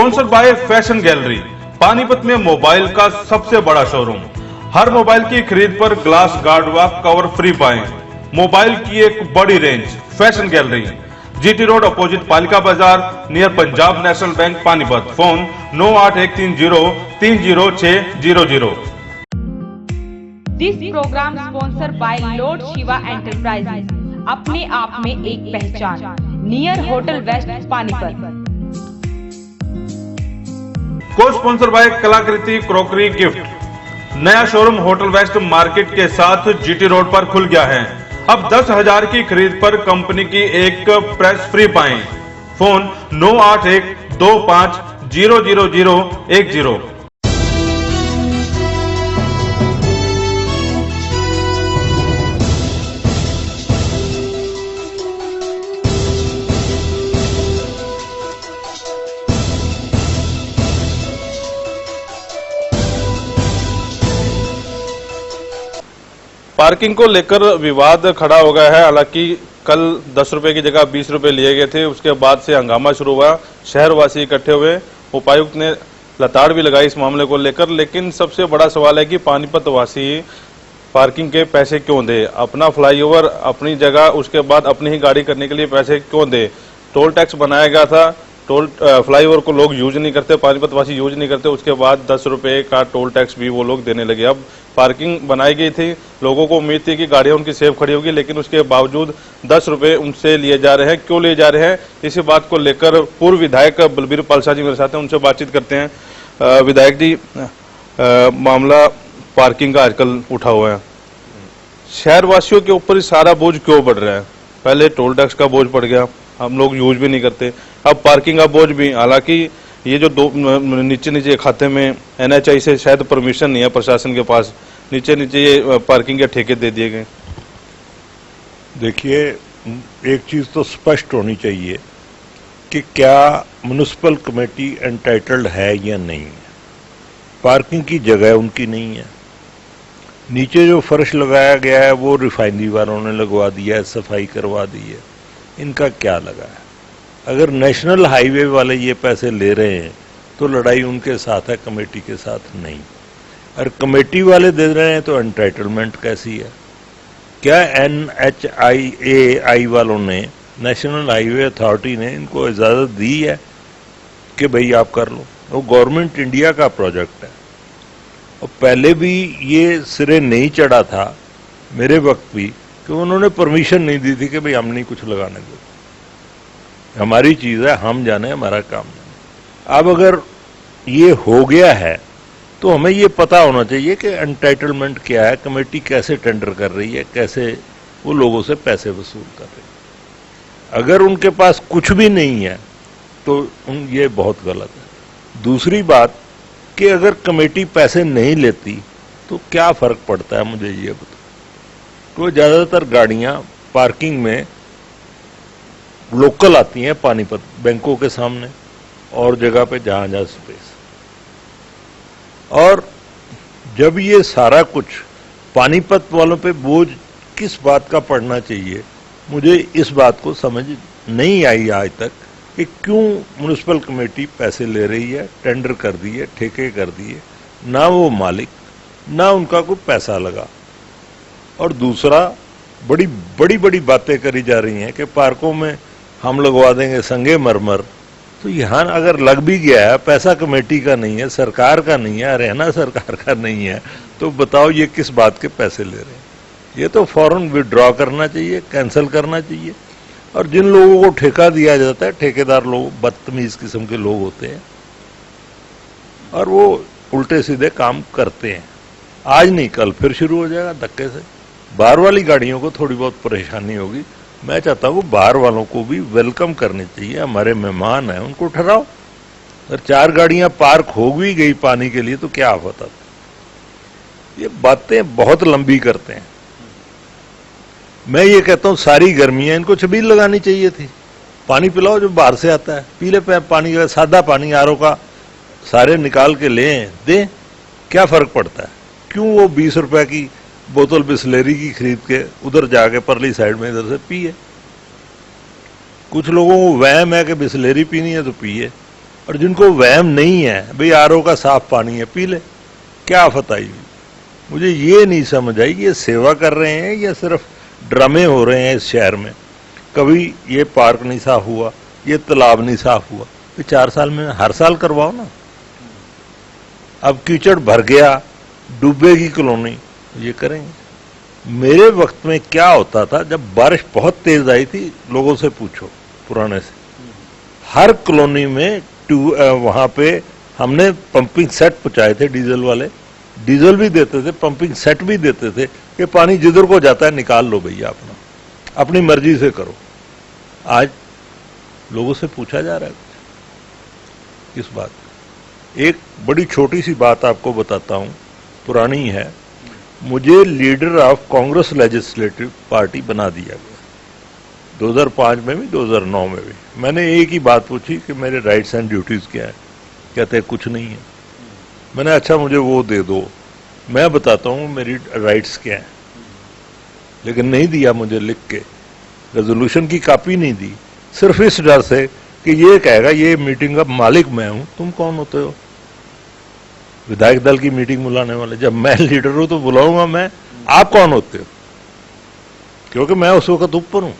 Sponsored by fashion gallery, Panipat में mobile का सबसे बड़ा शोरूम। हर मोबाइल की खरीद पर ग्लास गार्ड व कवर फ्री पाएं। मोबाइल की एक बड़ी range. Fashion gallery, GT road opposite पालिका बाजार, near Punjab National Bank, Panipat. Phone 9813030600। This program sponsored by Lord Shiva Enterprises, अपने आप में एक पहचान, नियर होटल वेस्ट, पानीपत। को sponsor by Kalakriti crockery gift. नया शोरूम होटल वेस्ट मार्केट के साथ जीटी रोड पर खुल गया है। अब 10,000 की खरीद पर कंपनी की एक प्रेस फ्री पाएं। फोन 9812500010। पार्किंग को लेकर विवाद खड़ा हो गया है। हालांकि कल 10 रुपए की जगह 20 रुपए लिए गए थे, उसके बाद से हंगामा शुरू हुआ। शहरवासी इकट्ठे हुए, उपायुक्त ने लताड़ भी लगाई इस मामले को लेकर। लेकिन सबसे बड़ा सवाल है कि पानीपत वासी पार्किंग के पैसे क्यों दे? अपना फ्लाईओवर अपनी जगह, उसके बाद अपनी ही गाड़ी करने के लिए पैसे क्यों दे? टोल टैक्स बनाया गया था, टोल फ्लाईओवर को लोग यूज नहीं करते, पानीपत वासी यूज नहीं करते, उसके बाद 10 रुपए का टोल टैक्स भी वो लोग देने लगे। अब पार्किंग बनाई गई थी, लोगों को उम्मीद थी कि गाड़ियां उनकी सेफ खड़ी होगी, लेकिन उसके बावजूद 10 रुपए उनसे लिए जा रहे हैं। क्यों लिए जा रहे हैं, इसी बात को लेकर पूर्व विधायक बलबीर पालसा जी मेरे साथ हैं, उनसे बातचीत करते हैं। विधायक जी, मामला पार्किंग का आजकल उठा हुआ है, शहरवासियों के ऊपर सारा बोझ क्यों बढ़ रहा है? पहले टोल टैक्स का बोझ पड़ गया, हम लोग यूज भी नहीं करते, अब पार्किंग का बोझ भी। हालांकि ये जो दो नीचे खाते में NHI से शायद परमिशन नहीं है प्रशासन के पास, नीचे ये पार्किंग के ठेके दे दिए गए। देखिए, एक चीज तो स्पष्ट होनी चाहिए कि क्या म्युनिसिपल कमेटी एंटाइटल्ड है या नहीं है। पार्किंग की जगह उनकी नहीं है। नीचे जो फर्श लगाया गया है वो रिफाइनरी वालों ने लगवा दिया है, सफाई करवा दी है, इनका क्या लगा है? अगर नेशनल हाईवे वाले ये पैसे ले रहे हैं तो लड़ाई उनके साथ है, कमेटी के साथ नहीं। और कमेटी वाले दे रहे हैं तो एंटाइटलमेंट कैसी है? क्या NHIA वालों ने, नेशनल हाईवे अथॉरिटी ने इनको इजाजत दी है कि भाई आप कर लो? वो गवर्नमेंट इंडिया का प्रोजेक्ट है और पहले भी ये सिरे नहीं चढ़ा था मेरे वक्त भी कि उन्होंने परमिशन नहीं दी थी कि भाई हम नहीं कुछ लगाने दो, हमारी चीज है, हम जाने, हमारा काम जाने। अब अगर ये हो गया है तो हमें ये पता होना चाहिए कि एंटाइटलमेंट क्या है, कमेटी कैसे टेंडर कर रही है, कैसे वो लोगों से पैसे वसूल कर रही है। अगर उनके पास कुछ भी नहीं है तो ये बहुत गलत है। दूसरी बात कि अगर कमेटी पैसे नहीं लेती तो क्या फर्क पड़ता है, मुझे ये बताओ। तो ज्यादातर गाड़ियां पार्किंग में लोकल आती हैं पानीपत, बैंकों के सामने और जगह पे जहां जहां स्पेस। और जब ये सारा कुछ पानीपत वालों पे बोझ किस बात का पड़ना चाहिए, मुझे इस बात को समझ नहीं आई आज तक कि क्यों म्युनिसिपल कमेटी पैसे ले रही है, टेंडर कर दिए, ठेके कर दिए, ना वो मालिक ना उनका कोई पैसा लगा। और दूसरा, बड़ी बड़ी बड़ी बातें करी जा रही हैं कि पार्कों में हम लगवा देंगे संगे मरमर। तो यहाँ अगर लग भी गया है, पैसा कमेटी का नहीं है, सरकार का नहीं है, हरियाणा सरकार का नहीं है, तो बताओ ये किस बात के पैसे ले रहे हैं? ये तो फौरन विड्रॉ करना चाहिए, कैंसिल करना चाहिए। और जिन लोगों को ठेका दिया जाता है, ठेकेदार लोग बदतमीज किस्म के लोग होते हैं और वो उल्टे सीधे काम करते हैं। आज नहीं कल फिर शुरू हो जाएगा धक्के से। बाहर वाली गाड़ियों को थोड़ी बहुत परेशानी होगी, मैं चाहता हूँ बाहर वालों को भी वेलकम करने चाहिए, हमारे मेहमान हैं, उनको ठहराओ। अगर 4 गाड़ियां पार्क हो भी गई पानी के लिए तो क्या आफत आती? ये बातें बहुत लंबी करते हैं। मैं ये कहता हूं सारी गर्मियां इनको छबील लगानी चाहिए थी। पानी पिलाओ जो बाहर से आता है, पीले पे पानी का, सादा पानी आरओ का सारे निकाल के लें दें, क्या फर्क पड़ता है? क्यों वो 20 रुपए की बोतल बिस्लेरी की खरीद के उधर जाके परली साइड में इधर से पिए? कुछ लोगों को वहम है कि बिस्लेरी पीनी है तो पिए, और जिनको वहम नहीं है भाई आरओ का साफ पानी है पी ले, क्या आफत आई हुई। मुझे ये नहीं समझ आई ये सेवा कर रहे हैं या सिर्फ ड्रामे हो रहे हैं इस शहर में। कभी ये पार्क नहीं साफ हुआ, ये तालाब नहीं साफ हुआ, ये 4 साल में हर साल करवाओ ना। अब कीचड़ भर गया, डूबेगी कॉलोनी, ये करेंगे। मेरे वक्त में क्या होता था, जब बारिश बहुत तेज आई थी, लोगों से पूछो पुराने से, हर कॉलोनी में वहां पे हमने पंपिंग सेट पहुंचाए थे, डीजल वाले डीजल भी देते थे, पंपिंग सेट भी देते थे कि पानी जिधर को जाता है निकाल लो भैया, अपनी मर्जी से करो। आज लोगों से पूछा जा रहा है कुछ इस बात। एक बड़ी छोटी सी बात आपको बताता हूं, पुरानी है। मुझे leader of Congress legislative party बना दिया गया 2005 में भी 2009 में भी। मैंने एक ही बात पूछी कि मेरे राइट्स एंड ड्यूटीज क्या है, कहते कुछ नहीं है। मैंने अच्छा मुझे वो दे दो, मैं बताता हूं मेरी राइट्स क्या है, लेकिन नहीं दिया मुझे लिख के, रेजोल्यूशन की कॉपी नहीं दी, सिर्फ इस डर से कि ये कहेगा ये मीटिंग का मालिक मैं हूं, तुम कौन होते हो विधायक दल की मीटिंग बुलाने वाले। जब मैं लीडर हूं तो बुलाऊंगा मैं, आप कौन होते हो, क्योंकि मैं उस वक्त ऊपर हूं,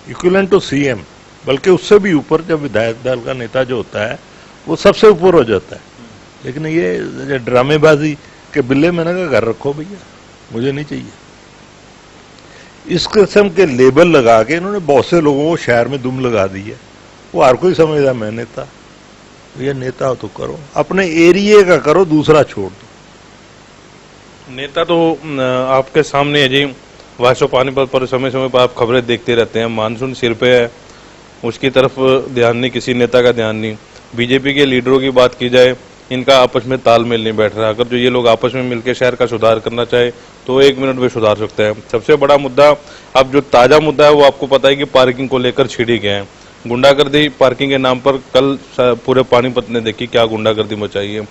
इक्विवेलेंट टू सीएम, बल्कि उससे भी ऊपर। जब विधायक दल का नेता जो होता है वो सबसे ऊपर हो जाता है। लेकिन ये ड्रामेबाजी के बिल्ले, मैंने कहा घर रखो भैया, मुझे नहीं चाहिए। इस किस्म के लेबल लगा के इन्होंने बहुत से लोगों को शहर में दुम लगा दी है। वो हर कोई समझदा मैं नेता, ये नेता हो तो करो, अपने एरिया का करो, दूसरा छोड़ दो। नेता तो आपके सामने है जी, वॉइस ऑफ पानीपत पर समय समय पर आप खबरें देखते रहते हैं। मानसून सिर पे है, उसकी तरफ ध्यान नहीं, किसी नेता का ध्यान नहीं। बीजेपी के लीडरों की बात की जाए, इनका आपस में तालमेल नहीं बैठ रहा। अगर जो ये लोग आपस में मिलकर शहर का सुधार करना चाहे तो 1 मिनट में सुधार सकते हैं। सबसे बड़ा मुद्दा, अब जो ताजा मुद्दा है वो आपको पता है कि पार्किंग को लेकर छिड़ी गए हैं। गुंडागर्दी पार्किंग के नाम पर कल पूरे पानीपत ने देखी क्या गुंडागर्दी मचाई है।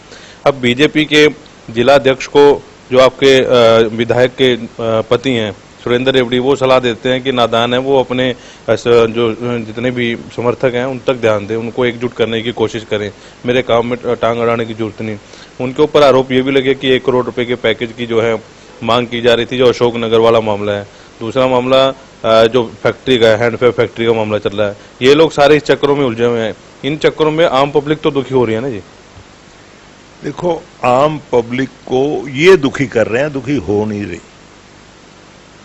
अब बीजेपी के जिला अध्यक्ष को, जो आपके विधायक के पति हैं सुरेंद्र रेवड़ी, वो सलाह देते हैं कि नादान है, वो अपने जो जितने भी समर्थक हैं उन तक ध्यान दें, उनको एकजुट करने की कोशिश करें, मेरे काम में टांग अड़ाने की जरूरत नहीं। उनके ऊपर आरोप ये भी लगे कि 1 करोड़ रुपए के पैकेज की जो है मांग की जा रही थी, जो अशोक नगर वाला मामला है। दूसरा मामला जो फैक्ट्री का है, हैंडफेयर फैक्ट्री का मामला चल रहा है। ये लोग सारे इस चक्करों में उलझे हुए हैं। इन चक्करों में आम पब्लिक तो दुखी हो रही है ना जी। देखो, आम पब्लिक को ये दुखी कर रहे हैं, दुखी हो नहीं रही,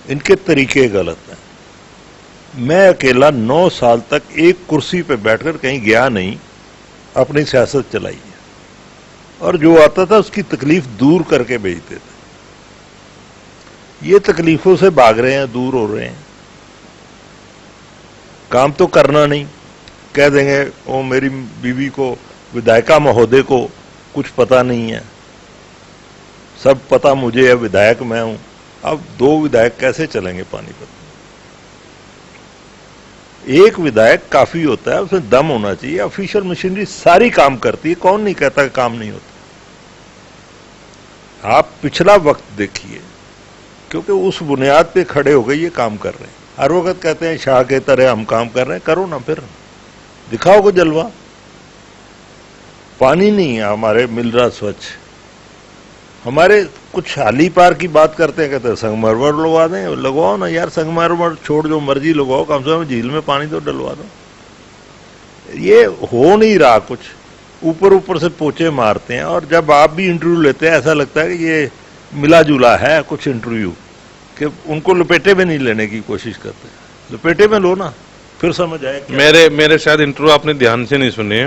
इनके तरीके गलत हैं। मैं अकेला 9 साल तक एक कुर्सी पे बैठकर कहीं गया नहीं, अपनी सियासत चलाई है, और जो आता था उसकी तकलीफ दूर करके भेजते थे। ये तकलीफों से भाग रहे हैं, दूर हो रहे हैं, काम तो करना नहीं। कह देंगे वो मेरी बीवी को, विधायिका महोदय को कुछ पता नहीं है, सब पता मुझे है, विधायक मैं हूं। अब 2 विधायक कैसे चलेंगे पानीपत में? एक विधायक काफी होता है, उसमें दम होना चाहिए। ऑफिशियल मशीनरी सारी काम करती है, कौन नहीं कहता कि काम नहीं होता। आप पिछला वक्त देखिए, क्योंकि उस बुनियाद पे खड़े हो गए ये काम कर रहे हैं। हर वक्त कहते हैं शाह के तरह हम काम कर रहे हैं, करो ना, फिर दिखाओ को जलवा। पानी नहीं है हमारे मिल रहा स्वच्छ। हमारे कुछ हाली पार की बात करते हैं, कहते हैं संगमरमर लगवा दें, लगवाओ ना यार, संगमरमर छोड़ जो मर्जी लगवाओ, कम से कम झील में पानी तो डलवा दो। ये हो नहीं रहा कुछ, ऊपर ऊपर से पोचे मारते हैं। और जब आप भी इंटरव्यू लेते हैं ऐसा लगता है कि ये मिला जुला है कुछ इंटरव्यू, कि उनको लपेटे में नहीं लेने की कोशिश करते। लपेटे में लो ना, फिर समझ आए। मेरे शायद इंटरव्यू आपने ध्यान से नहीं सुने।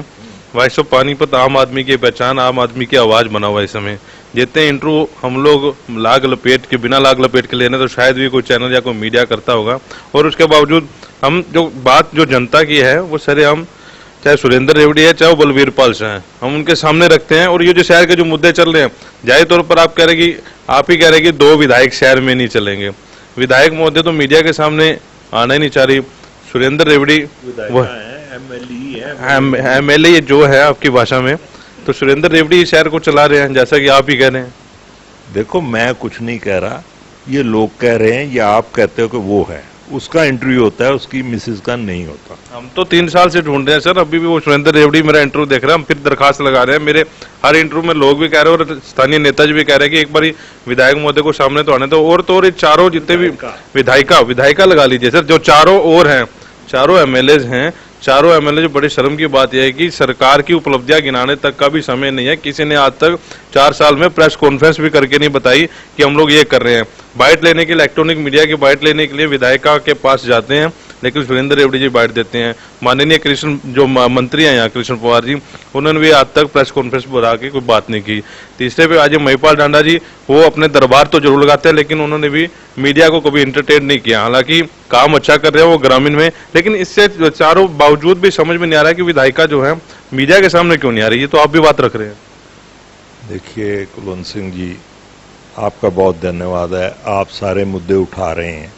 वॉइस ऑफ पानीपत आम आदमी की पहचान, आम आदमी की आवाज बना हुआ है इस समय। जितने इंटरव्यू हम लोग लाग लपेट के, बिना लाग लपेट के लेने, तो शायद भी कोई चैनल या कोई मीडिया करता होगा। और उसके बावजूद हम जो जनता की है वो सरेआम, चाहे सुरेंद्र रेवड़ी है चाहे बलवीर पाल शाह है, हम उनके सामने रखते हैं। और ये जो शहर के जो मुद्दे चल रहे हैं, जाहिर तौर पर आप ही कह रहे कि 2 विधायक शहर में नहीं चलेंगे। विधायक महोदय तो मीडिया के सामने आना ही नहीं चाह रही। सुरेंद्र रेवड़ी MLA जो है आपकी भाषा में, तो सुरेंद्र रेवड़ी शहर को चला रहे हैं, जैसा कि आप ही कह रहे हैं। देखो, मैं कुछ नहीं कह रहा, ये लोग कह रहे हैं या आप कहते हो कि वो है। उसका इंटरव्यू होता है, उसकी मिसेज का नहीं होता। हम तो 3 साल से ढूंढ रहे हैं सर, अभी भी वो सुरेंद्र रेवड़ी मेरा इंटरव्यू देख रहे हैं, हम फिर दरखास्त लगा रहे हैं। मेरे हर इंटरव्यू में लोग भी कह रहे हैं और स्थानीय नेता जी भी कह रहे हैं कि एक बार विधायक महोदय को सामने तो आने दो। और तो और ये चारों जितने भी विधायिका लगा लीजिए सर, जो चारों ओर हैं, चारों एमएलए हैं, चारों एमएलए, जो बड़ी शर्म की बात यह है कि सरकार की उपलब्धियां गिनाने तक का भी समय नहीं है। किसी ने आज तक 4 साल में प्रेस कॉन्फ्रेंस भी करके नहीं बताई कि हम लोग ये कर रहे हैं। बाइट लेने के लिए, इलेक्ट्रॉनिक मीडिया की बाइट लेने के लिए विधायिका के पास जाते हैं, लेकिन सुरेंद्र रेवड़ी जी बाइट देते हैं। माननीय कृष्ण जो मंत्री हैं यहाँ, कृष्ण पवार जी, उन्होंने भी आज तक प्रेस कॉन्फ्रेंस बुला के कोई बात नहीं की। तीसरे पे आज महिपाल डांडा जी, वो अपने दरबार तो जरूर लगाते हैं, लेकिन उन्होंने भी मीडिया को कभी इंटरटेन नहीं किया। हालांकि काम अच्छा कर रहे हैं वो ग्रामीण में, लेकिन इससे चारों बावजूद भी समझ में नहीं आ रहा है कि विधायिका जो है मीडिया के सामने क्यों नहीं आ रही है। तो आप भी बात रख रहे हैं। देखिए कुलवंत सिंह जी, आपका बहुत धन्यवाद है, आप सारे मुद्दे उठा रहे हैं,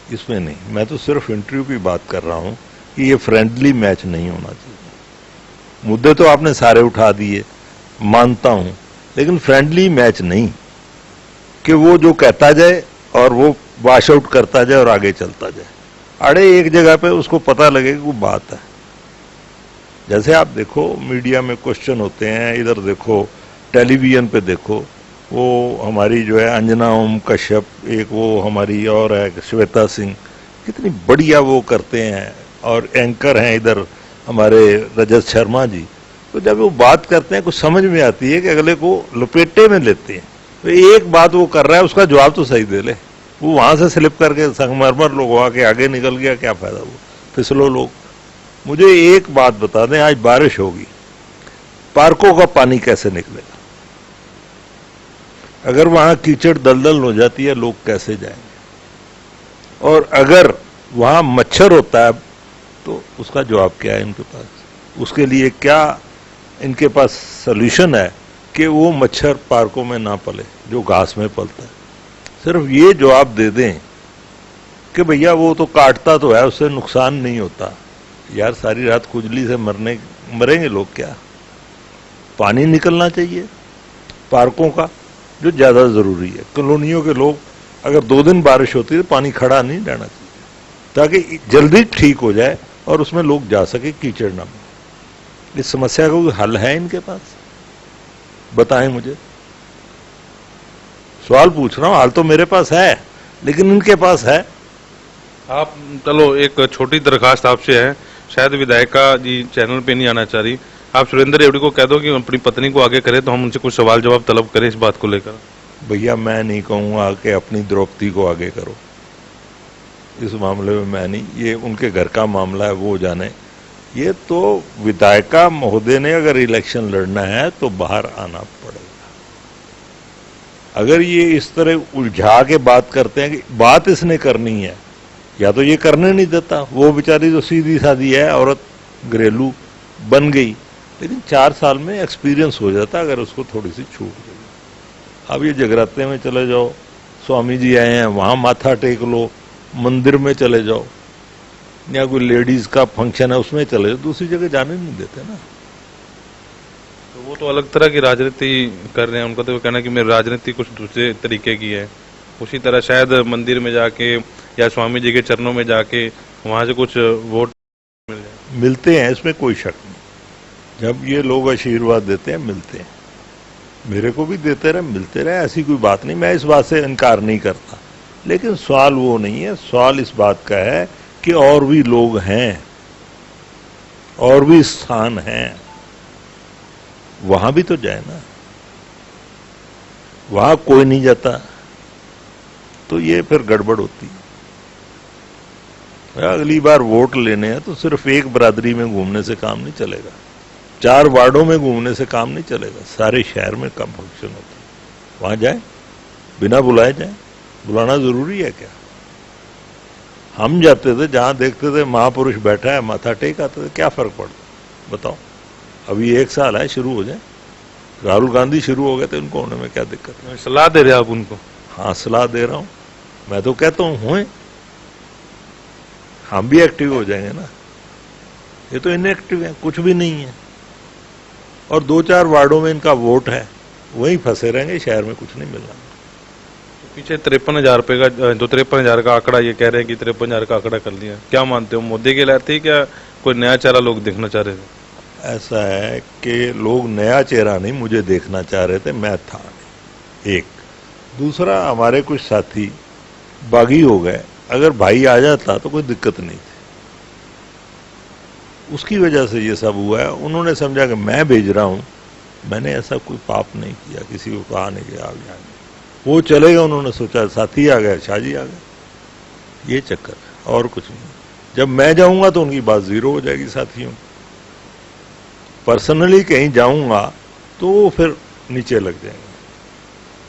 इसमें नहीं, मैं तो सिर्फ इंटरव्यू की बात कर रहा हूं कि ये फ्रेंडली मैच नहीं होना चाहिए। मुद्दे तो आपने सारे उठा दिए, मानता हूं, लेकिन फ्रेंडली मैच नहीं कि वो जो कहता जाए और वो वॉश आउट करता जाए और आगे चलता जाए। अरे एक जगह पे उसको पता लगे कि वो बात है। जैसे आप देखो मीडिया में क्वेश्चन होते हैं, इधर देखो टेलीविजन पे देखो, वो हमारी जो है अंजना ओम कश्यप, एक वो हमारी और है श्वेता सिंह, कितनी बढ़िया वो करते हैं, और एंकर हैं इधर हमारे रजत शर्मा जी। तो जब वो बात करते हैं कुछ समझ में आती है कि अगले को लपेटे में लेते हैं। तो एक बात वो कर रहा है, उसका जवाब तो सही दे ले। वो वहां से स्लिप करके संगमरमर लोग आके आगे निकल गया, क्या फायदा, वो फिसलो लोग। मुझे एक बात बता दें, आज बारिश होगी, पार्कों का पानी कैसे निकलेगा? अगर वहां कीचड़ दलदल हो जाती है, लोग कैसे जाएंगे? और अगर वहां मच्छर होता है तो उसका जवाब क्या है इनके पास? उसके लिए क्या इनके पास सॉल्यूशन है कि वो मच्छर पार्कों में ना पले जो घास में पलता है? सिर्फ ये जवाब दे दें कि भैया वो तो काटता तो है, उससे नुकसान नहीं होता। यार सारी रात खुजली से मरेंगे लोग क्या? पानी निकलना चाहिए पार्कों का, जो ज्यादा जरूरी है। कॉलोनियों के लोग, अगर 2 दिन बारिश होती है तो पानी खड़ा नहीं रहना चाहिए, ताकि जल्दी ठीक हो जाए और उसमें लोग जा सके, कीचड़ ना हो। इस समस्या का कोई हल है इनके पास? बताएं मुझे। सवाल पूछ रहा हूं, हाल तो मेरे पास है, लेकिन इनके पास है? आप चलो, एक छोटी दरखास्त आपसे है, शायद विधायिका जी चैनल पे नहीं आना चाह रही, आप सुरेंद्र रेवड़ी को कह दो कि अपनी पत्नी को आगे करे, तो हम उनसे कुछ सवाल जवाब तलब करें इस बात को लेकर। भैया मैं नहीं कहूंगा कि अपनी द्रौपदी को आगे करो, इस मामले में मैं नहीं, ये उनके घर का मामला है, वो जाने। ये तो विधायिका महोदय ने अगर इलेक्शन लड़ना है तो बाहर आना पड़ेगा। अगर ये इस तरह उलझा के बात करते हैं कि बात इसने करनी है, या तो ये करने नहीं देता, वो बेचारी तो सीधी सादी है औरत, घरेलू बन गई, लेकिन 4 साल में एक्सपीरियंस हो जाता अगर उसको थोड़ी सी छूट गई। अब ये जगराते में चले जाओ, स्वामी जी आए हैं वहां माथा टेक लो, मंदिर में चले जाओ, या कोई लेडीज का फंक्शन है उसमें चले जाओ, दूसरी जगह जाने नहीं देते ना। तो वो तो अलग तरह की राजनीति कर रहे हैं, उनका तो कहना है कि मेरी राजनीति कुछ दूसरे तरीके की है। उसी तरह शायद मंदिर में जाके या स्वामी जी के चरणों में जाके वहां से कुछ वोट मिलते हैं, इसमें कोई शक नहीं। जब ये लोग आशीर्वाद देते हैं, मिलते हैं, मेरे को भी देते रहे, मिलते रहे, ऐसी कोई बात नहीं, मैं इस बात से इनकार नहीं करता। लेकिन सवाल वो नहीं है, सवाल इस बात का है कि और भी लोग हैं, और भी स्थान हैं, वहां भी तो जाए ना। वहां कोई नहीं जाता तो ये फिर गड़बड़ होती है। अगली बार वोट लेने हैं तो सिर्फ एक बरादरी में घूमने से काम नहीं चलेगा, 4 वार्डों में घूमने से काम नहीं चलेगा, सारे शहर में कम फंक्शन होता है। वहां जाए, बिना बुलाए जाए, बुलाना जरूरी है क्या? हम जाते थे, जहां देखते थे महापुरुष बैठा है, माथा टेक आते थे, क्या फर्क पड़ता? बताओ। अभी 1 साल है, शुरू हो जाए। राहुल गांधी शुरू हो गए थे, उनको होने में क्या दिक्कत है? सलाह दे रहे आप उनको? हाँ, सलाह दे रहा हूं, मैं तो कहता हूं हुए, हम भी एक्टिव हो जाएंगे ना। ये तो इनएक्टिव है, कुछ भी नहीं है, और 2-4 वार्डों में इनका वोट है, वहीं फंसे रहेंगे, शहर में कुछ नहीं मिलना। पीछे 53,000 रुपए का जो 53,000 का आंकड़ा ये कह रहे हैं कि 53,000 का आंकड़ा कर लिया, क्या मानते हो मोदी के लाए थे क्या कोई नया चेहरा लोग देखना चाह रहे थे? ऐसा है कि लोग नया चेहरा नहीं मुझे देखना चाह रहे थे, मैं था नहीं। एक दूसरा, हमारे कुछ साथी बागी हो गए, अगर भाई आ जाता तो कोई दिक्कत नहीं थी, उसकी वजह से ये सब हुआ है। उन्होंने समझा कि मैं भेज रहा हूं, मैंने ऐसा कोई पाप नहीं किया, किसी को कहा नहीं कि आप जाएंगे, वो चले गए, उन्होंने सोचा साथी आ गए, शाहजी आ गए, ये चक्कर है और कुछ नहीं। जब मैं जाऊंगा तो उनकी बात जीरो हो जाएगी साथियों। पर्सनली कहीं जाऊंगा तो वो फिर नीचे लग जाएंगे।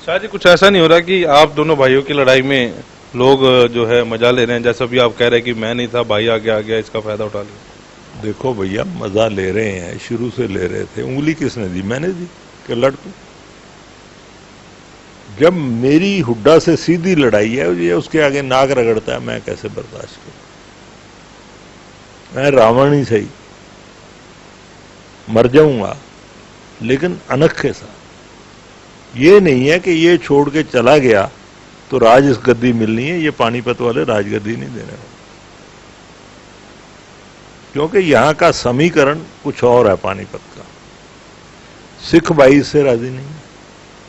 शायद कुछ ऐसा नहीं हो रहा कि आप दोनों भाइयों की लड़ाई में लोग जो है मजा ले रहे हैं, जैसा भी आप कह रहे हैं कि मैं नहीं था, भाई आगे आ गया, इसका फायदा उठा लिया? देखो भैया, मजा ले रहे हैं, शुरू से ले रहे थे। उंगली किसने दी? मैंने दी कि लड़ तू। जब मेरी हुड्डा से सीधी लड़ाई है, ये उसके आगे नाक रगड़ता है, मैं कैसे बर्दाश्त करूं? मैं रावण ही सही, मर जाऊंगा लेकिन अनख के साथ। ये नहीं है कि ये छोड़ के चला गया तो राज इस गद्दी मिलनी है, ये पानीपत वाले राजगद्दी नहीं देने वाले, क्योंकि यहां का समीकरण कुछ और है। पानीपत का सिख भाई इससे राजी नहीं है,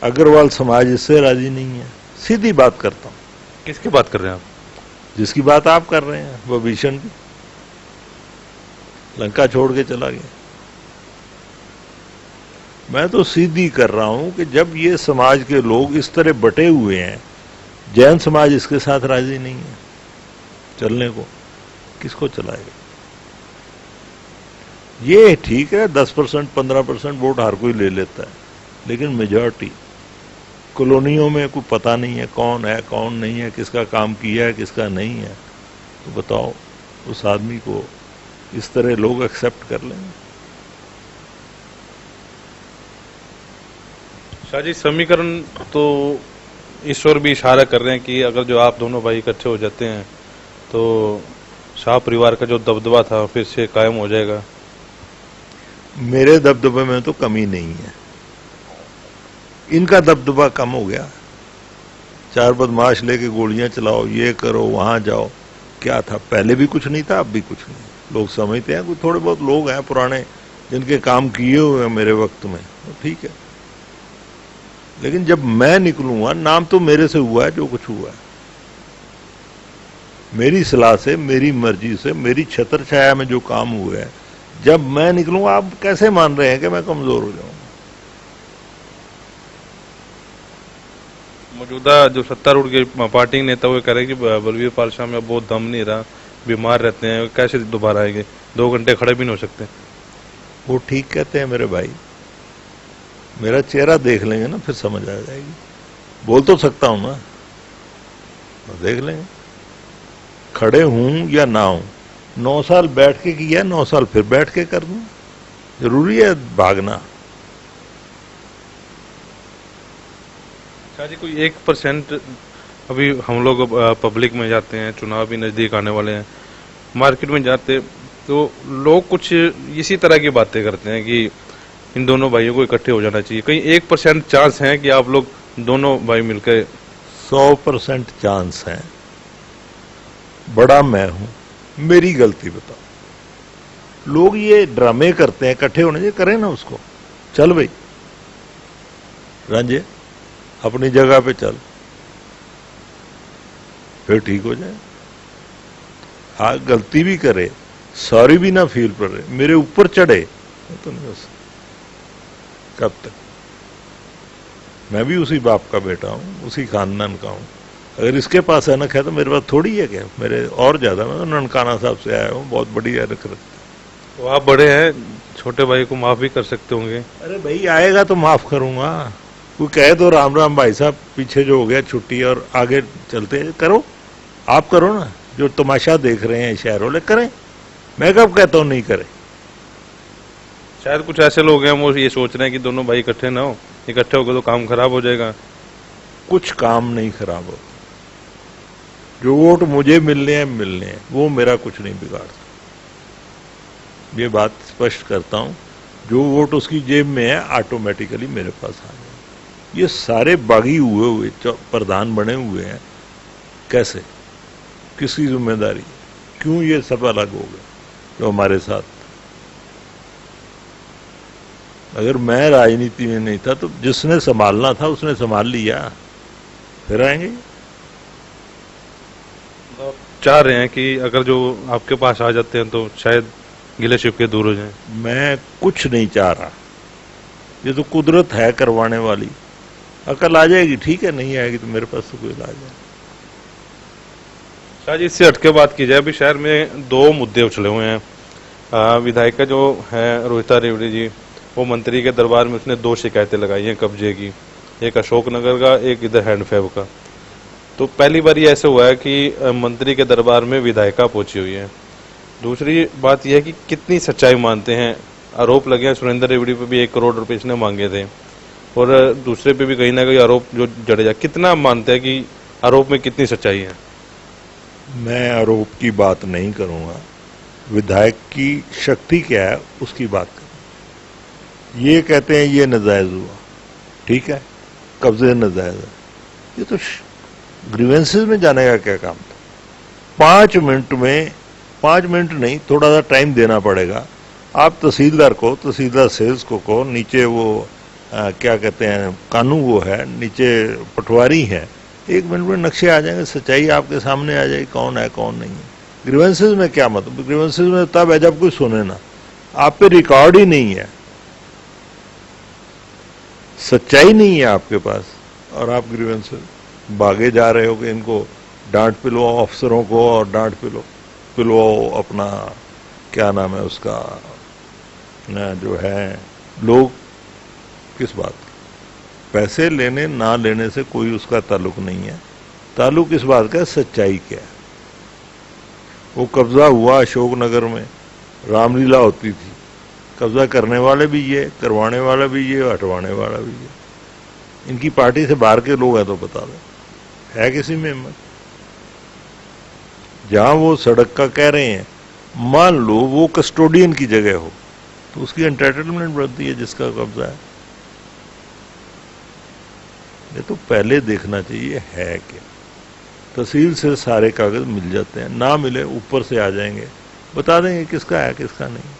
अग्रवाल समाज इससे राजी नहीं है। सीधी बात करता हूं। किसकी बात कर रहे हैं आप? जिसकी बात आप कर रहे हैं, वो भीषण की, लंका छोड़ के चला गया। मैं तो सीधी कर रहा हूं कि जब ये समाज के लोग इस तरह बटे हुए हैं, जैन समाज इसके साथ राजी नहीं है चलने को, किसको चलाएगा? ये ठीक है 10% 15% वोट हर कोई ले लेता है, लेकिन मेजॉरिटी कॉलोनियों में कोई पता नहीं है कौन है कौन नहीं है, किसका काम किया है किसका नहीं है। तो बताओ उस आदमी को इस तरह लोग एक्सेप्ट कर लेंगे? शाहजी, समीकरण तो ईश्वर भी इशारा कर रहे हैं कि अगर जो आप दोनों भाई इकट्ठे हो जाते हैं तो शाह परिवार का जो दबदबा था फिर से कायम हो जाएगा। मेरे दबदबे में तो कमी नहीं है, इनका दबदबा कम हो गया। चार बदमाश लेके गोलियां चलाओ, ये करो, वहां जाओ, क्या था? पहले भी कुछ नहीं था, अब भी कुछ नहीं। लोग समझते हैं, कुछ थोड़े बहुत लोग हैं पुराने जिनके काम किए हुए हैं मेरे वक्त में, तो ठीक है। लेकिन जब मैं निकलूंगा, नाम तो मेरे से हुआ है जो कुछ हुआ है, मेरी सलाह से, मेरी मर्जी से, मेरी छत्र छाया में जो काम हुआ है, जब मैं निकलूंगा, आप कैसे मान रहे हैं कि मैं कमजोर हो जाऊंगा? मौजूदा जो सत्तारूढ़ की पार्टी के नेता वो कह रहे हैं कि बलवीर पाल शाह में बहुत दम नहीं रहा, बीमार रहते हैं, कैसे दोबारा आएंगे? 2 घंटे खड़े भी नहीं हो सकते। वो ठीक कहते हैं मेरे भाई, मेरा चेहरा देख लेंगे ना फिर समझ आ जाएगी। बोल तो सकता हूं ना, तो देख लेंगे खड़े हूं या ना हूं। 9 साल बैठ के किया, 9 साल फिर बैठ के कर दूं। जरूरी है भागना? शायद कोई 1% अभी हम लोग पब्लिक में जाते हैं, चुनाव भी नजदीक आने वाले हैं, मार्केट में जाते तो लोग कुछ इसी तरह की बातें करते हैं कि इन दोनों भाइयों को इकट्ठे हो जाना चाहिए। कहीं 1% चांस है कि आप लोग दोनों भाई मिलकर? 100% चांस है। बड़ा मैं हूं, मेरी गलती बताओ। लोग ये ड्रामे करते हैं इकट्ठे होने, करें ना उसको। चल भाई रांझे, अपनी जगह पे चल, फिर ठीक हो जाए। हाँ, गलती भी करे, सॉरी भी ना फील करे, मेरे ऊपर चढ़े तो नहीं हो सकता। कब तक? मैं भी उसी बाप का बेटा हूं, उसी खानदान का हूं। अगर इसके पास अनक है तो मेरे पास थोड़ी है क्या? मेरे और ज्यादा। मैं तो ननकाना साहब से आया हूं, बहुत बड़ी अनक रखता। तो आप बड़े हैं, छोटे भाई को माफ भी कर सकते होंगे। अरे भाई, आएगा तो माफ करूंगा। कोई कहे तो राम राम भाई साहब, पीछे जो हो गया छुट्टी और आगे चलते। करो, आप करो ना, जो तमाशा देख रहे हैं शहर वाले करें। मैं कब कहता हूं नहीं करें? शायद कुछ ऐसे लोग हैं वो ये सोच रहे हैं कि दोनों भाई इकट्ठे ना हो, इकट्ठे हो गए तो काम खराब हो जाएगा। कुछ काम नहीं खराब होता। जो वोट मुझे मिलने हैं, वो मेरा कुछ नहीं बिगाड़ता। ये बात स्पष्ट करता हूं। जो वोट उसकी जेब में है, ऑटोमेटिकली मेरे पास आ जाए। ये सारे बागी हुए प्रधान बने हुए हैं, कैसे, किसकी जिम्मेदारी, क्यों ये सब अलग हो गए जो हमारे साथ। अगर मैं राजनीति में नहीं था तो जिसने संभालना था उसने संभाल लिया, फिर आएंगे। आप चाह रहे हैं कि अगर जो आपके पास आ जाते हैं तो शायद गिले शिकवे दूर हो जाएं। मैं कुछ नहीं चाह रहा, ये तो कुदरत है करवाने वाली। अकल आ जाएगी ठीक है, नहीं आएगी तो मेरे पास तो कोई इलाज है। शायद इससे हटके बात की जाए, अभी शहर में दो मुद्दे उछले हुए हैं। विधायिका जो है रोहिता रेवड़ी जी, वो मंत्री के दरबार में उसने 2 शिकायतें लगाई हैं कब्जे की, एक अशोकनगर का, एक इधर हैंडफेब का। तो पहली बार ये ऐसे हुआ है कि मंत्री के दरबार में विधायिका पहुंची हुई है। दूसरी बात यह है कि कितनी सच्चाई मानते हैं, आरोप लगे हैं सुरेंद्र रेवड़ी पे भी 1 करोड़ रुपए इसने मांगे थे, और दूसरे पे भी कहीं ना कहीं आरोप जो जडेजा, कितना मानते हैं कि आरोप में कितनी सच्चाई है? मैं आरोप की बात नहीं करूंगा, विधायक की शक्ति क्या है उसकी बात करूं। ये कहते हैं ये नाजायज हुआ, ठीक है, कब्जे नाजायज है, ये तो ग्रीवेंसेस में जाने का क्या काम था। 5 मिनट में, 5 मिनट नहीं, थोड़ा सा टाइम देना पड़ेगा। आप तहसीलदार को, तहसीलदार सेल्स को नीचे वो क्या कहते हैं कानू वो है, नीचे पटवारी है, 1 मिनट में नक्शे आ जाएंगे, सच्चाई आपके सामने आ जाएगी, कौन है कौन नहीं है। ग्रीवेंसेस में क्या मतलब, ग्रीवेंसेस में तब है जब कोई सुने ना, आप पे रिकॉर्ड ही नहीं है, सच्चाई नहीं है आपके पास, और आप ग्रीवेंसेस भागे जा रहे हो कि इनको डांट पिलवाओ अफसरों को, और डांट पिलवाओ अपना क्या नाम है उसका जो है लोग। किस बात, पैसे लेने ना लेने से कोई उसका ताल्लुक नहीं है, ताल्लुक इस बात का सच्चाई क्या है। वो कब्जा हुआ अशोकनगर में, रामलीला होती थी, कब्जा करने वाले भी ये, करवाने वाला भी ये, हटवाने वाला भी ये। इनकी पार्टी से बाहर के लोग हैं तो बता दो, है किसी में हिम्मत? जहां वो सड़क का कह रहे हैं, मान लो वो कस्टोडियन की जगह हो तो उसकी एंटाइटलमेंट बनती है जिसका कब्जा है। ये तो पहले देखना चाहिए है क्या। तहसील से सारे कागज मिल जाते हैं, ना मिले ऊपर से आ जाएंगे, बता देंगे किसका है किसका नहीं।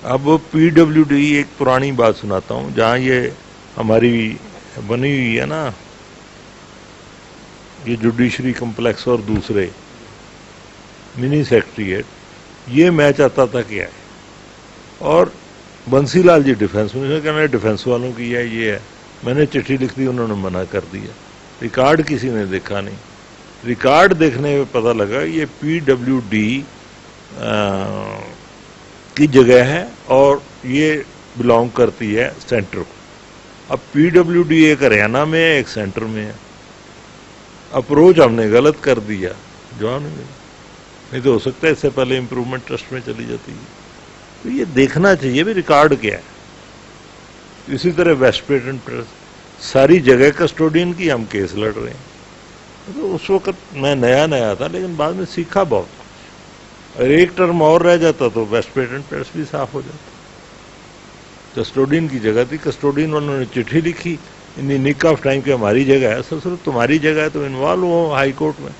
अब पीडब्ल्यूडी, एक पुरानी बात सुनाता हूं, जहां ये हमारी बनी हुई है ना, ये जुडिशरी कम्प्लेक्स और दूसरे मिनी सेक्रेटरीट, ये मैं चाहता था क्या है, और बंसीलाल जी डिफेंस मिनिस्टर कहना डिफेंस वालों की है, ये है। मैंने चिट्ठी लिख दी, उन्होंने मना कर दिया। रिकॉर्ड किसी ने देखा नहीं, रिकॉर्ड देखने में पता लगा ये पीडब्ल्यूडी की जगह है और ये बिलोंग करती है सेंटर को। अब पीडब्ल्यूडी एक हरियाणा में है, एक सेंटर में है। अप्रोच हमने गलत कर दिया, जवाब नहीं तो हो सकता है इससे पहले इंप्रूवमेंट ट्रस्ट में चली जाती है। तो ये देखना चाहिए भी रिकॉर्ड क्या है। इसी तरह वेस्ट पेटेंट प्रेस, सारी जगह कस्टोडियन की हम केस लड़ रहे हैं। तो उस वक्त मैं नया था, लेकिन बाद में सीखा बहुत कुछ। और एक टर्म और रह जाता तो वेस्ट पेटेंट प्रेस भी साफ हो जाता। कस्टोडियन की जगह थी, कस्टोडियन वालों ने चिट्ठी लिखी in the nick of time की हमारी जगह है। सर तुम्हारी जगह है तो इन्वॉल्व हो हाई कोर्ट में,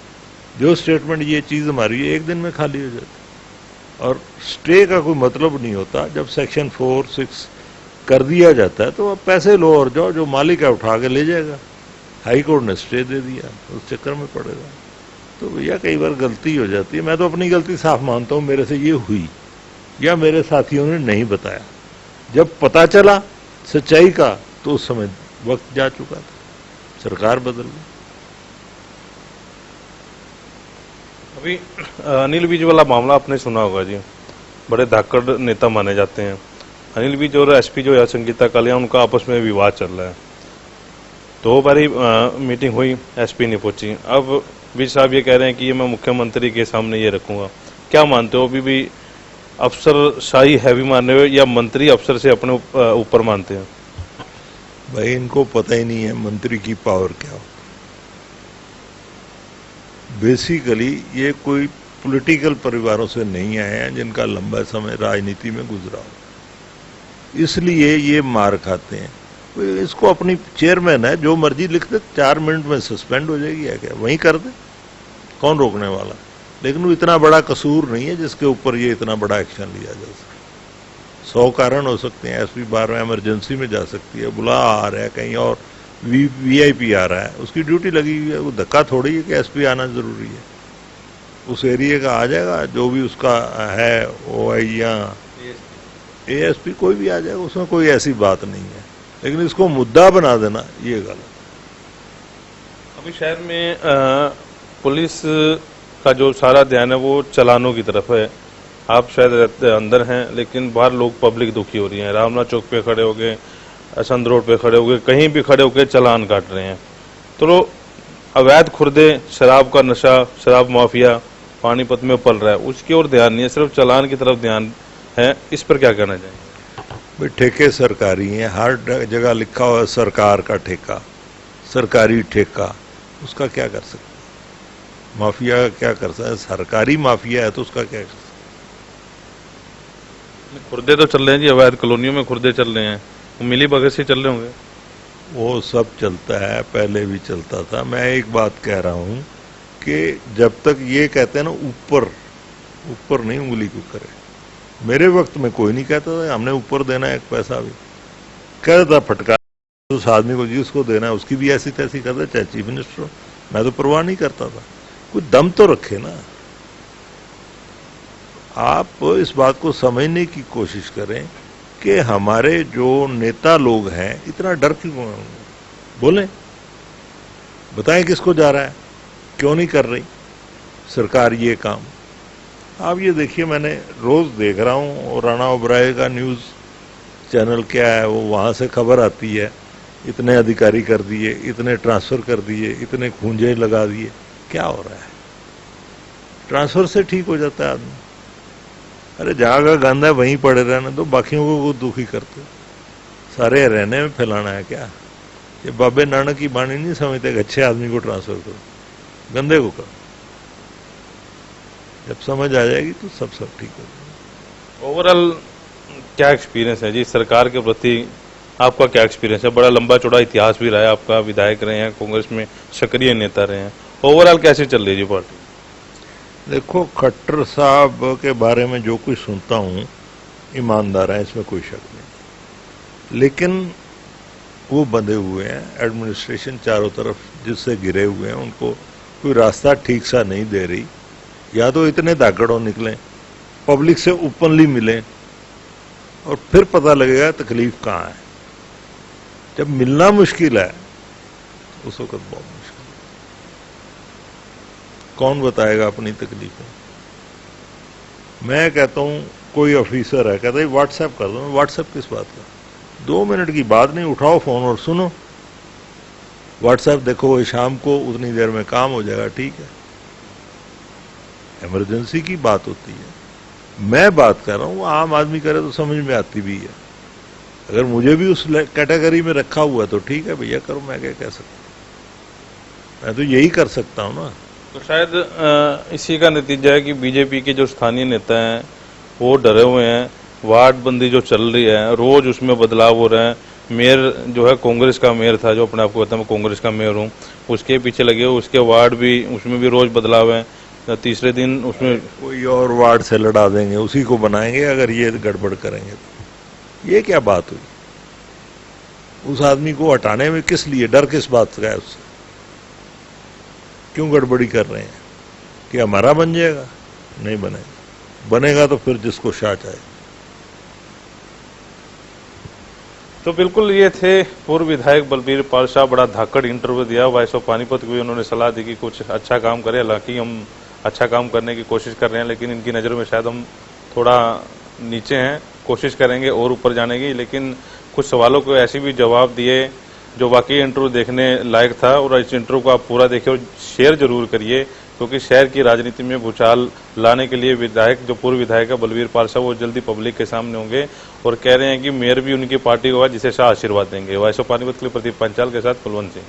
जो स्टेटमेंट ये चीज हमारी है 1 दिन में खाली हो जाती। और स्टे का कोई मतलब नहीं होता, जब सेक्शन 4, 6 कर दिया जाता है तो अब पैसे लो और जाओ, जो मालिक है उठा के ले जाएगा। हाई कोर्ट ने स्टे दे दिया, उस चक्कर में पड़ेगा। तो भैया कई बार गलती हो जाती है, मैं तो अपनी गलती साफ मानता हूं, मेरे से ये हुई या मेरे साथियों ने नहीं बताया। जब पता चला सच्चाई का तो उस समय वक्त जा चुका था, सरकार बदल गई। अभी अनिल विज वाला मामला आपने सुना होगा जी, बड़े धाकड़ नेता माने जाते हैं। अनिल विज और एसपी जो है संगीता कालिया, उनका आपस में विवाद चल रहा है। 2 बारी मीटिंग हुई, एसपी नहीं पहुंची। अब विज साहब ये कह रहे हैं कि ये मैं मुख्यमंत्री के सामने ये रखूंगा। क्या मानते हो, अभी भी अफसरशाही हैवी मानने हो या मंत्री अफसर से अपने ऊपर मानते हैं? भाई इनको पता ही नहीं है मंत्री की पावर क्या हो। बेसिकली ये कोई पॉलिटिकल परिवारों से नहीं आए हैं जिनका लंबा समय राजनीति में गुजरा हो, इसलिए ये मार खाते हैं। इसको अपनी चेयरमैन है, जो मर्जी लिख दे, 4 मिनट में सस्पेंड हो जाएगी या क्या, वहीं कर दे, कौन रोकने वाला। लेकिन वो इतना बड़ा कसूर नहीं है जिसके ऊपर ये इतना बड़ा एक्शन लिया जा सके। 100 कारण हो सकते हैं, एसपी बार में इमरजेंसी में जा सकती है, बुला आ रहा है कहीं और, वीआईपी आ रहा है, उसकी ड्यूटी लगी हुई है, वो धक्का थोड़ी है कि एसपी आना जरूरी है। उस एरिया का आ जाएगा, जो भी उसका है ओआई या एएसपी कोई भी आ जाएगा, उसमें कोई ऐसी बात नहीं है। लेकिन इसको मुद्दा बना देना ये गलत। अभी शहर में पुलिस का जो सारा ध्यान है वो चलानों की तरफ है। आप शायद अंदर हैं, लेकिन बाहर लोग, पब्लिक दुखी हो रही है। रामनाथ चौक पे खड़े हो गए, असंध रोड पे खड़े हो गए, कहीं भी खड़े होकर चालान काट रहे हैं। तो अवैध खुर्दे, शराब का नशा, शराब माफिया पानीपत में पल रहा है, उसकी ओर ध्यान नहीं है, सिर्फ चालान की तरफ ध्यान है। इस पर क्या कहना चाहिए? भाई ठेके सरकारी हैं, हर जगह लिखा हुआ है सरकार का ठेका, सरकारी ठेका, उसका क्या कर सकते? माफिया का क्या कर सकते? सरकारी माफिया है तो उसका क्या कर सकते? खुर्दे तो चल रहे हैं जी, अवैध कॉलोनियों में खुर्दे चल रहे हैं, वो मिली भगत से चल रहे होंगे। वो सब चलता है, पहले भी चलता था। मैं एक बात कह रहा हूं कि जब तक ये कहते हैं ना ऊपर नहीं उंगली क्यों करे। मेरे वक्त में कोई नहीं कहता था हमने ऊपर देना है एक पैसा भी, कहता था फटकार उस आदमी को जिसको देना है उसकी भी ऐसी तैसी करता, चाहे चीफ मिनिस्टर हो। मैं तो परवाह नहीं करता था। कुछ दम तो रखे ना। आप इस बात को समझने की कोशिश करें कि हमारे जो नेता लोग हैं इतना डर क्यों बोले, बताएं किसको जा रहा है, क्यों नहीं कर रही सरकार ये काम। आप ये देखिए, मैंने रोज देख रहा हूं, और राणा ओबराय का न्यूज चैनल क्या है, वो वहां से खबर आती है, इतने अधिकारी कर दिए, इतने ट्रांसफर कर दिए, इतने खूंजे लगा दिए। क्या हो रहा है? ट्रांसफर से ठीक हो जाता है आदमी? अरे जहां का गंदा है वहीं पड़े रहने दो, बाकियों को दुखी करते, सारे रहने में फैलाना है क्या? ये बाबे नानक की बाणी नहीं समझते, अच्छे आदमी को ट्रांसफर करो, गंदे को करो। जब समझ आ जाएगी तो सब ठीक हो जाएगा। ओवरऑल क्या एक्सपीरियंस है जी सरकार के प्रति? आपका क्या एक्सपीरियंस है? बड़ा लंबा चौड़ा इतिहास भी रहा है आपका, विधायक रहे हैं, कांग्रेस में सक्रिय नेता रहे हैं। ओवरऑल कैसे चल रही है जी पार्टी? देखो, खट्टर साहब के बारे में जो कुछ सुनता हूं, ईमानदार है, इसमें कोई शक नहीं। लेकिन वो बंधे हुए हैं, एडमिनिस्ट्रेशन चारों तरफ जिससे घिरे हुए हैं, उनको कोई रास्ता ठीक सा नहीं दे रही। या तो इतने दागड़ों निकलें, पब्लिक से ओपनली मिलें, और फिर पता लगेगा तकलीफ कहाँ है। जब मिलना मुश्किल है उस वक्त बहुत मुश्किल है। कौन बताएगा अपनी तकलीफें? मैं कहता हूं कोई ऑफिसर है, कहता है व्हाट्सएप कर दो। व्हाट्सएप किस बात का? 2 मिनट की बात नहीं, उठाओ फोन और सुनो। व्हाट्सएप देखो शाम को, उतनी देर में काम हो जाएगा, ठीक है। इमरजेंसी की बात होती है। मैं बात कर रहा हूं, आम आदमी करे तो समझ में आती भी है। अगर मुझे भी उस कैटेगरी में रखा हुआ तो ठीक है भैया, करो, मैं क्या कह सकता? मैं तो यही कर सकता हूं ना। तो शायद इसी का नतीजा है कि बीजेपी के जो स्थानीय नेता हैं वो डरे हुए हैं। वार्ड बंदी जो चल रही है, रोज उसमें बदलाव हो रहे हैं। मेयर जो है कांग्रेस का मेयर था, जो अपने आप को कहता है मैं कांग्रेस का मेयर हूँ, उसके पीछे लगे हुए, उसके वार्ड भी, उसमें भी रोज बदलाव है। तीसरे दिन उसमें कोई और वार्ड से लड़ा देंगे, उसी को बनाएंगे अगर ये गड़बड़ करेंगे तो। ये क्या बात हुई? उस आदमी को हटाने में किस लिए डर, किस बात का है उससे? क्यों गड़बड़ी कर रहे हैं? कि हमारा बन जाएगा? नहीं बनेगा। बनेगा तो फिर जिसको शाह चाहे। तो बिल्कुल ये थे पूर्व विधायक बलबीर पाल शाह। बड़ा धाकड़ इंटरव्यू दिया। वॉइस ऑफ पानीपत को भी उन्होंने सलाह दी कि कुछ अच्छा काम करें। हालांकि हम अच्छा काम करने की कोशिश कर रहे हैं, लेकिन इनकी नज़रों में शायद हम थोड़ा नीचे हैं। कोशिश करेंगे और ऊपर जाने की, लेकिन कुछ सवालों को ऐसे भी जवाब दिए जो वाकई इंटरव्यू देखने लायक था। और इस इंटरव्यू को आप पूरा देखिए और शेयर जरूर करिए, क्योंकि शहर की राजनीति में भूचाल लाने के लिए विधायक, जो पूर्व विधायक है बलबीर पाल शाह, वो जल्दी पब्लिक के सामने होंगे और कह रहे हैं कि मेयर भी उनकी पार्टी होगा जिसे शाह आशीर्वाद देंगे। वॉइस ऑफ पानीपत के लिए प्रदीप पंचाल के साथ कुलवंत सिंह।